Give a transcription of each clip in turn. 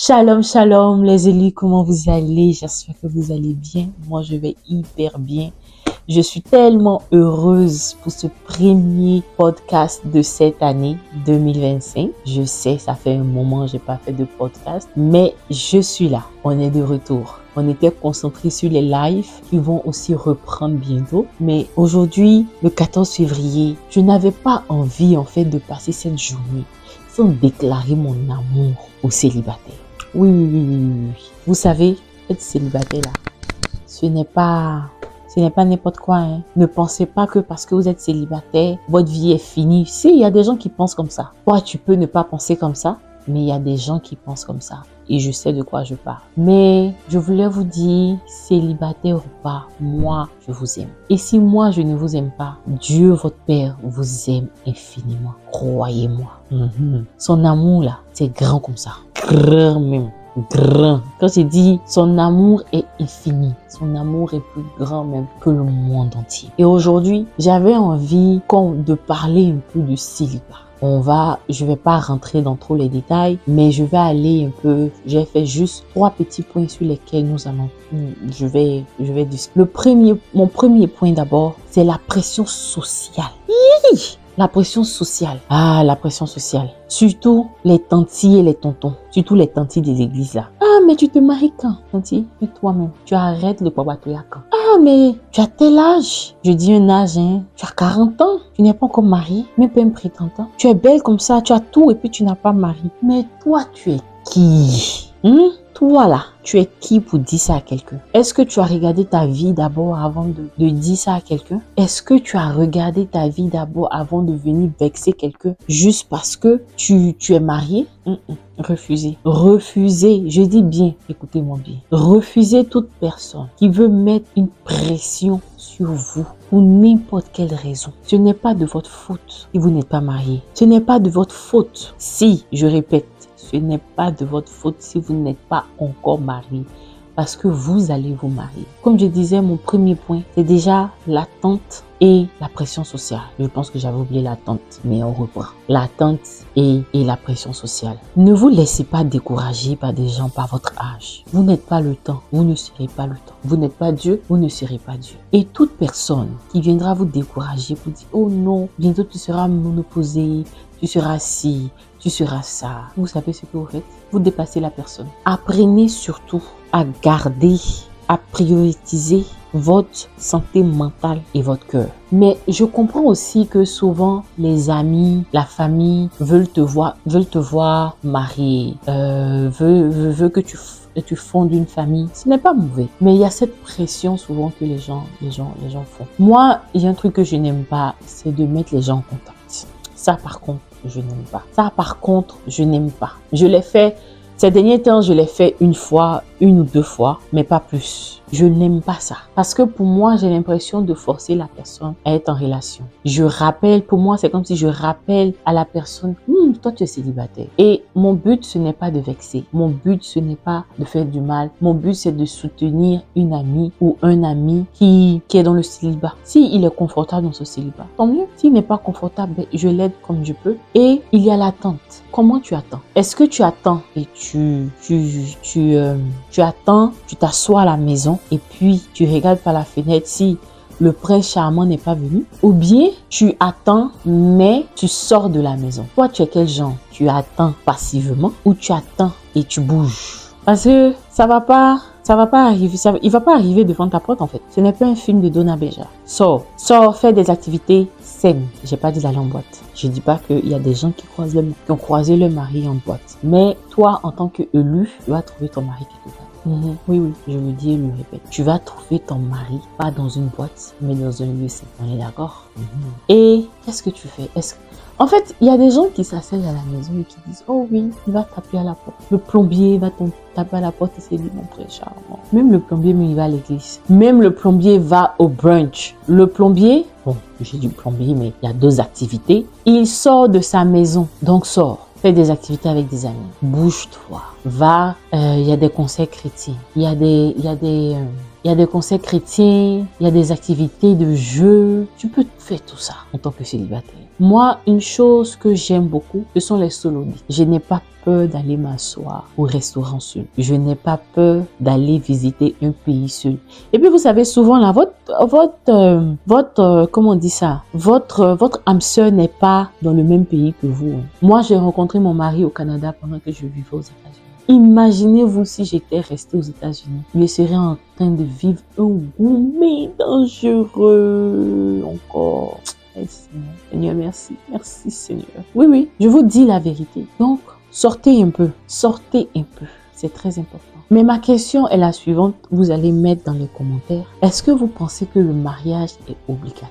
Shalom, shalom les élus, comment vous allez? J'espère que vous allez bien. Moi, je vais hyper bien. Je suis tellement heureuse pour ce premier podcast de cette année 2025. Je sais, ça fait un moment que j'ai pas fait de podcast, mais je suis là. On est de retour. On était concentrés sur les lives qui vont aussi reprendre bientôt. Mais aujourd'hui, le 14 février, je n'avais pas envie en fait de passer cette journée sans déclarer mon amour aux célibataires. Oui. Vous savez, être célibataire là, ce n'est pas n'importe quoi. Hein. Ne pensez pas que parce que vous êtes célibataire, votre vie est finie. Si, il y a des gens qui pensent comme ça. Toi, tu peux ne pas penser comme ça, mais il y a des gens qui pensent comme ça. Et je sais de quoi je parle. Mais je voulais vous dire, célibataire ou pas, moi, je vous aime. Et si moi, je ne vous aime pas, Dieu, votre Père, vous aime infiniment. Croyez-moi. Son amour, là, c'est grand comme ça. Grand même. Grand. Quand j'ai dit son amour est infini, son amour est plus grand même que le monde entier. Et aujourd'hui, j'avais envie de parler un peu de célibat. Je vais pas rentrer dans trop les détails, mais je vais aller un peu, j'ai fait juste 3 petits points sur lesquels je vais discuter. Mon premier point d'abord, c'est la pression sociale. La pression sociale. Ah, la pression sociale. Surtout les tantis et les tontons. Surtout les tantis des églises là. Ah, mais tu te maries quand, tanti? Et toi-même, tu arrêtes le papatoya quand? Ah, mais tu as tel âge. Je dis un âge, hein. Tu as 40 ans. Tu n'es pas encore marié, même pas un prétendant. Tu es belle comme ça, tu as tout et puis tu n'as pas mari. Mais toi, tu es qui? Toi là, tu es qui pour dire ça à quelqu'un? Est-ce que tu as regardé ta vie d'abord avant de dire ça à quelqu'un? Est-ce que tu as regardé ta vie d'abord avant de venir vexer quelqu'un juste parce que tu es marié? Refusez. Refusez. Je dis bien, écoutez-moi bien. Refusez toute personne qui veut mettre une pression sur vous pour n'importe quelle raison. Ce n'est pas de votre faute si vous n'êtes pas marié. Ce n'est pas de votre faute si, je répète, ce n'est pas de votre faute si vous n'êtes pas encore marié, parce que vous allez vous marier. Comme je disais, mon premier point, c'est déjà l'attente et la pression sociale. Je pense que j'avais oublié l'attente, mais on reprend. L'attente et la pression sociale. Ne vous laissez pas décourager par des gens par votre âge. Vous n'êtes pas le temps, vous ne serez pas le temps. Vous n'êtes pas Dieu, vous ne serez pas Dieu. Et toute personne qui viendra vous décourager pour dire « Oh non, bientôt tu seras monoposé, tu seras ci, tu seras ça. » Vous savez ce que vous faites? Vous dépassez la personne. Apprenez surtout à garder, à prioriser votre santé mentale et votre cœur. Mais je comprends aussi que souvent les amis, la famille veulent te voir marié, veulent que tu fondes une famille. Ce n'est pas mauvais, mais il y a cette pression souvent que les gens font. Moi, il y a un truc que je n'aime pas, c'est de mettre les gens en contact. Ça par contre, je n'aime pas. Ça par contre, je n'aime pas. Je l'ai fait, ces derniers temps, je l'ai fait une ou deux fois, mais pas plus. Je n'aime pas ça. Parce que pour moi, j'ai l'impression de forcer la personne à être en relation. Pour moi, c'est comme si je rappelle à la personne, toi tu es célibataire. Et mon but, ce n'est pas de vexer. Mon but, ce n'est pas de faire du mal. Mon but, c'est de soutenir une amie ou un ami qui est dans le célibat. S'il est confortable dans ce célibat, tant mieux. S'il n'est pas confortable, je l'aide comme je peux. Et il y a l'attente. Comment tu attends? Est-ce que tu attends et tu attends, tu t'assois à la maison et puis tu regardes par la fenêtre si le prince charmant n'est pas venu? Ou bien tu attends mais tu sors de la maison? Toi, tu es quel genre? Tu attends passivement ou tu attends et tu bouges? Parce que ça va pas arriver, il va pas arriver devant ta porte en fait. Ce n'est pas un film de Donna Beja. Sors, fais des activités saines. J'ai pas dit d'aller en boîte. Je dis pas qu'il y a des gens qui ont croisé leur mari en boîte. Mais toi, en tant qu'élu, tu vas trouver ton mari quelque part. Oui, je le dis et le répète. Tu vas trouver ton mari, pas dans une boîte, mais dans un lieu sain. On est d'accord? Et qu'est-ce que tu fais? En fait, il y a des gens qui s'asseyent à la maison et qui disent « Oh oui, il va taper à la porte. Le plombier va taper à la porte et c'est lui mon prince charmant. » Même le plombier, mais il va à l'église. Même le plombier va au brunch. Le plombier, bon, j'ai dit plombier, mais il y a 2 activités. Il sort de sa maison, donc sors. Fais des activités avec des amis. Bouge-toi. va, il y a des concerts chrétiens, il y a des concerts chrétiens, il y a des activités de jeu. Tu peux faire tout ça en tant que célibataire. Moi, une chose que j'aime beaucoup, ce sont les solos-dits. Je n'ai pas peur d'aller m'asseoir au restaurant seul. Je n'ai pas peur d'aller visiter un pays seul. Et puis, vous savez, souvent, là, comment on dit ça? Votre âme sœur n'est pas dans le même pays que vous. Moi, j'ai rencontré mon mari au Canada pendant que je vivais aux États-Unis. Imaginez-vous si j'étais restée aux États-Unis. Je serais en train de vivre un gourmet dangereux encore. Seigneur, merci. Merci, Seigneur. Oui, oui, je vous dis la vérité. Donc, sortez un peu. Sortez un peu. C'est très important. Mais ma question est la suivante. Vous allez mettre dans les commentaires. Est-ce que vous pensez que le mariage est obligatoire?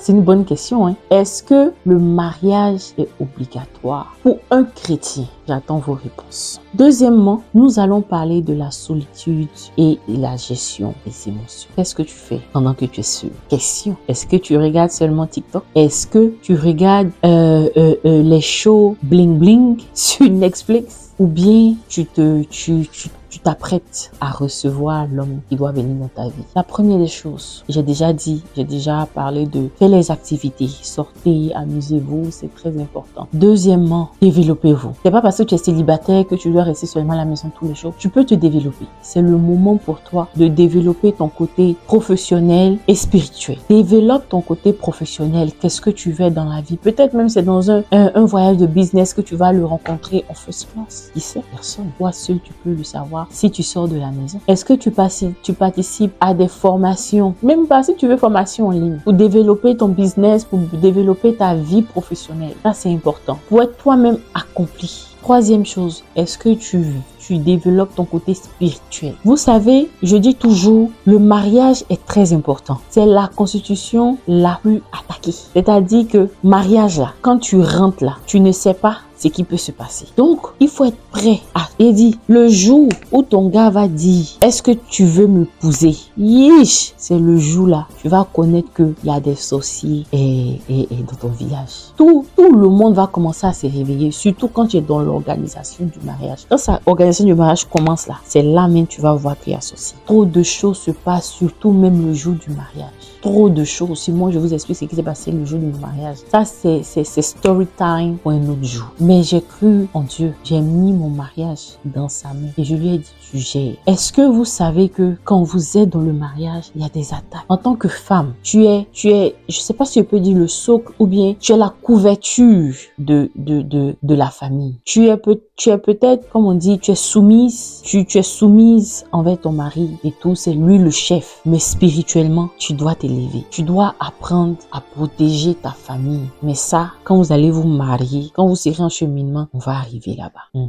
C'est une bonne question. Hein? Est-ce que le mariage est obligatoire pour un chrétien? J'attends vos réponses. Deuxièmement, nous allons parler de la solitude et la gestion des émotions. Qu'est-ce que tu fais pendant que tu es seul? Question. Est-ce que tu regardes seulement TikTok? Est-ce que tu regardes les shows bling bling sur Netflix? Ou bien tu t'apprêtes à recevoir l'homme qui doit venir dans ta vie. La première des choses, j'ai déjà parlé de faire les activités, sortez, amusez-vous, c'est très important. Deuxièmement, développez-vous. C'est pas parce que tu es célibataire que tu dois rester seulement à la maison tous les jours. Tu peux te développer. C'est le moment pour toi de développer ton côté professionnel et spirituel. Développe ton côté professionnel. Qu'est-ce que tu veux dans la vie? Peut-être même c'est dans un voyage de business que tu vas le rencontrer en first class. Qui sait? Personne. Toi seul, tu peux le savoir si tu sors de la maison. Est-ce que tu participes à des formations, même pas si tu veux formation en ligne, pour développer ton business, pour développer ta vie professionnelle? Ça, c'est important. Pour être toi-même accompli. Troisième chose, est-ce que tu développes ton côté spirituel? Vous savez, je dis toujours, le mariage est très important. C'est la constitution la plus attaquée. C'est-à-dire que mariage là, quand tu rentres là, tu ne sais pas ce qui peut se passer. Donc, il faut être prêt à dire le jour où ton gars va dire est-ce que tu veux m'épouser? Yish, c'est le jour là, tu vas connaître qu'il y a des sorciers et dans ton village. Tout le monde va commencer à se réveiller, surtout quand tu es dans l'organisation du mariage. Quand l'organisation du mariage commence là, c'est là même tu vas voir qu'il y a sorciers. Trop de choses se passent, surtout même le jour du mariage. Trop de choses. Si moi je vous explique ce qui s'est passé le jour du mariage, ça c'est story time pour un autre jour. Mais j'ai cru en Dieu. J'ai mis mon mariage dans sa main et je lui ai dit tu gères. Est-ce que vous savez que quand vous êtes dans le mariage, il y a des attaques? En tant que femme, tu es, je sais pas si je peux dire le socle ou bien tu es la couverture de la famille. Tu es peut-être, comme on dit, tu es soumise. Tu es soumise envers ton mari et tout. C'est lui le chef. Mais spirituellement, tu dois t'élever. Tu dois apprendre à protéger ta famille. Mais ça, quand vous allez vous marier, quand vous serez en cheminement, on va arriver là-bas.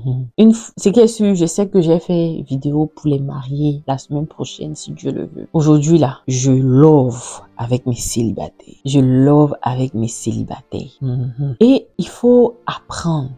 Ce qui est sûr, je sais que j'ai fait vidéo pour les mariés la semaine prochaine, si Dieu le veut. Aujourd'hui, là, je love avec mes célibataires. Je love avec mes célibataires. Et il faut apprendre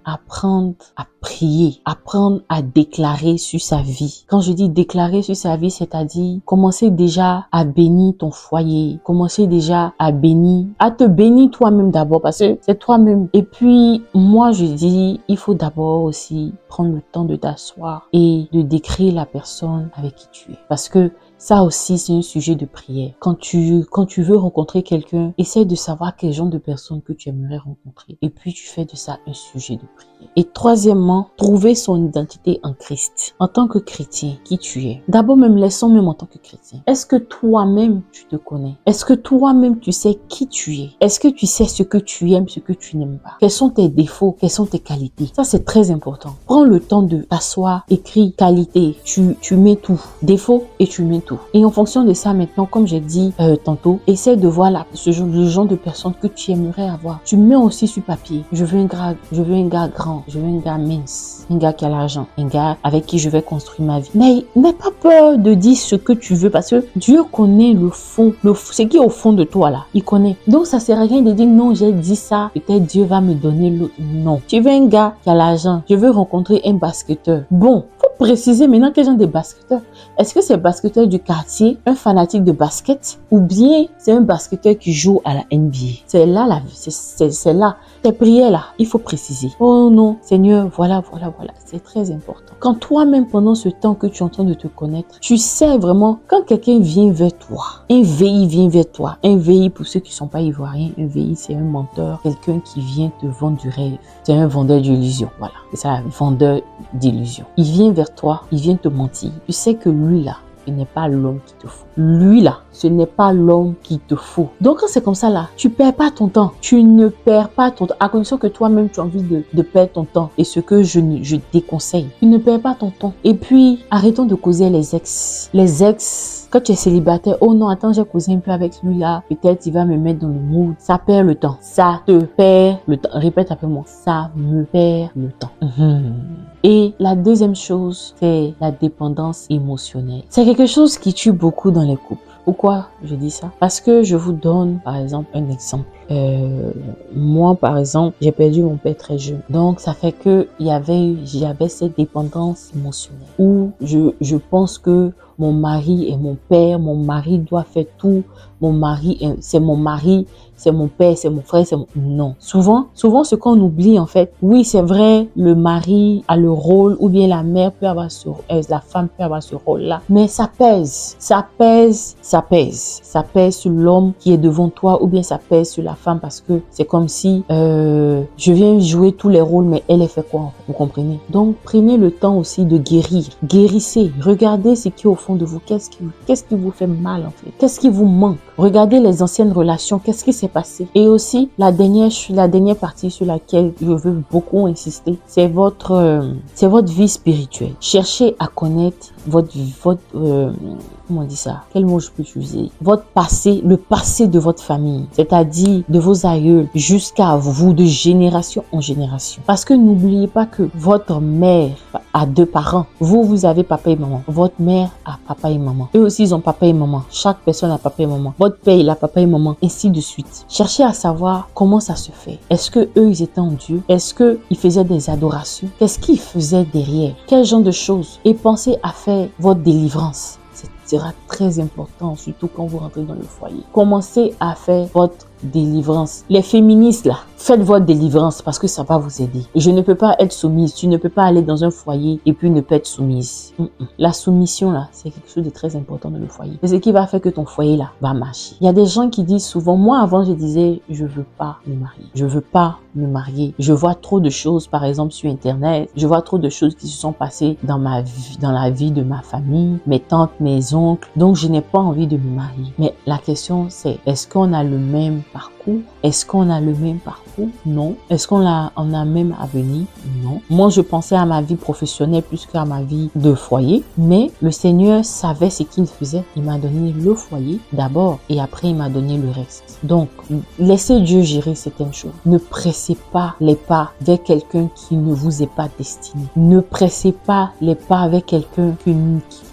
à prier, apprendre à déclarer sur sa vie. Quand je dis déclarer sur sa vie, c'est-à-dire commencer déjà à bénir ton foyer, commencer déjà à te bénir toi-même d'abord parce que c'est toi-même. Et puis, moi, je dis, il faut d'abord aussi prendre le temps de t'asseoir et de décrire la personne avec qui tu es. Parce que ça aussi, c'est un sujet de prière. Quand tu veux rencontrer quelqu'un, essaie de savoir quel genre de personne que tu aimerais rencontrer. Et puis, tu fais de ça un sujet de prière. Et troisièmement, trouver son identité en Christ. En tant que chrétien, qui tu es. D'abord, laissons même en tant que chrétien. Est-ce que toi-même, tu te connais? Est-ce que toi-même, tu sais qui tu es? Est-ce que tu sais ce que tu aimes, ce que tu n'aimes pas? Quels sont tes défauts? Quelles sont tes qualités? Ça, c'est très important. Prends le temps de t'asseoir, écris qualité. Tu mets tout. Défaut et tu mets tout. Et en fonction de ça, maintenant, comme j'ai dit tantôt, essaie de voir le genre de personne que tu aimerais avoir. Tu mets aussi sur papier. Je veux un gars grand. Je veux un gars mince. Un gars qui a l'argent. Un gars avec qui je vais construire ma vie. Mais n'aie pas peur de dire ce que tu veux parce que Dieu connaît le fond. Ce qui est au fond de toi là. Il connaît. Donc, ça sert à rien de dire non, j'ai dit ça. Peut-être Dieu va me donner l'autre. Non. Tu veux un gars qui a l'argent. Je veux rencontrer un basketteur. Bon, faut préciser maintenant quel genre de basketteur. Est-ce que c'est basketteur du quartier, un fanatique de basket, ou bien bien, c'est un basketteur qui joue à la NBA. C'est là la vie, c'est là. Tes prières là, il faut préciser. Oh non, Seigneur, voilà. C'est très important. Quand toi-même, pendant ce temps que tu es en train de te connaître, tu sais vraiment, quand quelqu'un vient vers toi, un VI vient vers toi. Un VI, pour ceux qui ne sont pas ivoiriens, un VI, c'est un menteur, quelqu'un qui vient te vendre du rêve. C'est un vendeur d'illusions, voilà. C'est ça, un vendeur d'illusions. Il vient vers toi, il vient te mentir. Tu sais que lui là, ce n'est pas l'homme qu'il te faut. Lui là, ce n'est pas l'homme qu'il te faut. Donc quand c'est comme ça là, tu perds pas ton temps. Tu ne perds pas ton temps. À condition que toi-même tu as envie de perdre ton temps. Et ce que je déconseille. Tu ne perds pas ton temps. Et puis, arrêtons de causer les ex. Les ex, quand tu es célibataire, oh non, attends, j'ai causé un peu avec lui là. Peut-être il va me mettre dans le mood. Ça perd le temps. Ça te perd le temps. Répète après moi. Ça me perd le temps. Et la deuxième chose, c'est la dépendance émotionnelle. C'est quelque chose qui tue beaucoup dans les couples. Pourquoi je dis ça? Parce que je vous donne, par exemple, un exemple. Moi, par exemple, j'ai perdu mon père très jeune. Donc, ça fait que j'avais cette dépendance émotionnelle où je pense que mon mari est mon père, mon mari doit faire tout, mon mari, c'est mon mari, c'est mon père, c'est mon frère, Non. Souvent, ce qu'on oublie, en fait, oui, c'est vrai, le mari a le rôle, ou bien la mère peut avoir la femme peut avoir ce rôle-là. Mais ça pèse sur l'homme qui est devant toi, ou bien ça pèse sur la femme, parce que c'est comme si je viens jouer tous les rôles, mais elle fait quoi, en fait, vous comprenez? Donc, prenez le temps aussi de guérir. Guérissez. Regardez ce qui est au fond de vous. Qu'est-ce qui vous fait mal, en fait? Qu'est-ce qui vous manque? Regardez les anciennes relations. Qu'est-ce qui s'est passé? Et aussi, la dernière partie sur laquelle je veux beaucoup insister, c'est votre vie spirituelle. Cherchez à connaître comment on dit ça? Quel mot je peux utiliser? Votre passé, le passé de votre famille, c'est-à-dire de vos aïeuls jusqu'à vous, de génération en génération. Parce que n'oubliez pas que votre mère a 2 parents. Vous avez papa et maman. Votre mère a papa et maman. Eux aussi, ils ont papa et maman. Chaque personne a papa et maman. Votre père, il a papa et maman. Ainsi de suite. Cherchez à savoir comment ça se fait. Est-ce que eux, ils étaient en Dieu? Est-ce qu'ils faisaient des adorations? Qu'est-ce qu'ils faisaient derrière? Quel genre de choses? Et pensez à faire votre délivrance. Sera très important, surtout quand vous rentrez dans le foyer. Commencez à faire votre délivrance. Les féministes là, faites votre délivrance parce que ça va vous aider. Je ne peux pas être soumise. Tu ne peux pas aller dans un foyer et puis ne pas être soumise. La soumission là, c'est quelque chose de très important dans le foyer. C'est ce qui va faire que ton foyer là va marcher. Il y a des gens qui disent souvent, moi avant je disais, je veux pas me marier. Je veux pas me marier. Je vois trop de choses, par exemple sur internet. Je vois trop de choses qui se sont passées dans ma vie, dans la vie de ma famille, mes tantes, mes oncles. Donc je n'ai pas envie de me marier. Mais la question c'est, est-ce qu'on a le même parcours? Est-ce qu'on a le même parcours? Non. Est-ce qu'on a même avenir? Non. Moi, je pensais à ma vie professionnelle plus qu'à ma vie de foyer. Mais le Seigneur savait ce qu'il faisait. Il m'a donné le foyer d'abord et après, il m'a donné le reste. Donc, laissez Dieu gérer certaines choses. Ne pressez pas les pas vers quelqu'un qui ne vous est pas destiné. Ne pressez pas les pas avec quelqu'un qui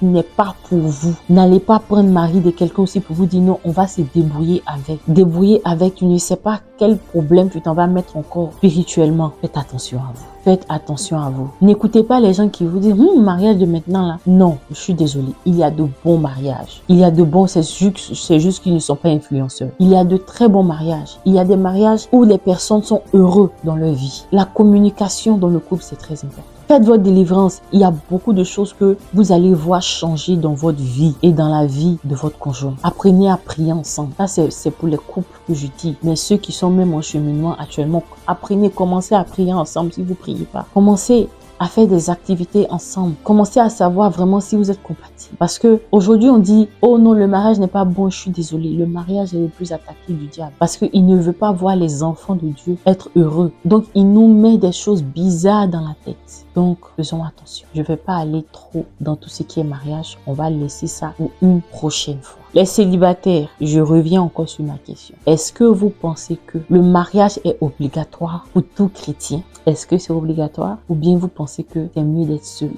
n'est pas pour vous. N'allez pas prendre mari de quelqu'un aussi pour vous dire non, on va se débrouiller avec. Débrouiller avec, tu ne sais pas quel problème tu t'en vas mettre encore spirituellement. Faites attention à vous. Faites attention à vous. N'écoutez pas les gens qui vous disent mariage de maintenant là. Non, je suis désolée. Il y a de bons mariages. Il y a de bons, c'est juste qu'ils ne sont pas influenceurs. Il y a de très bons mariages. Il y a des mariages où les personnes sont heureuses dans leur vie. La communication dans le couple, c'est très important. Faites votre délivrance. Il y a beaucoup de choses que vous allez voir changer dans votre vie et dans la vie de votre conjoint. Apprenez à prier ensemble. Ça, c'est pour les couples que je dis. Mais ceux qui sont même en cheminement actuellement, commencez à prier ensemble si vous ne priez pas. Commencez à faire des activités ensemble. Commencez à savoir vraiment si vous êtes compatibles. Parce que aujourd'hui on dit, oh non, le mariage n'est pas bon, je suis désolée. Le mariage est le plus attaqué du diable. Parce qu'il ne veut pas voir les enfants de Dieu être heureux. Donc il nous met des choses bizarres dans la tête. Donc faisons attention. Je ne vais pas aller trop dans tout ce qui est mariage. On va laisser ça pour une prochaine fois. Les célibataires, je reviens encore sur ma question. Est-ce que vous pensez que le mariage est obligatoire pour tout chrétien? Est-ce que c'est obligatoire? Ou bien vous pensez que c'est mieux d'être seul?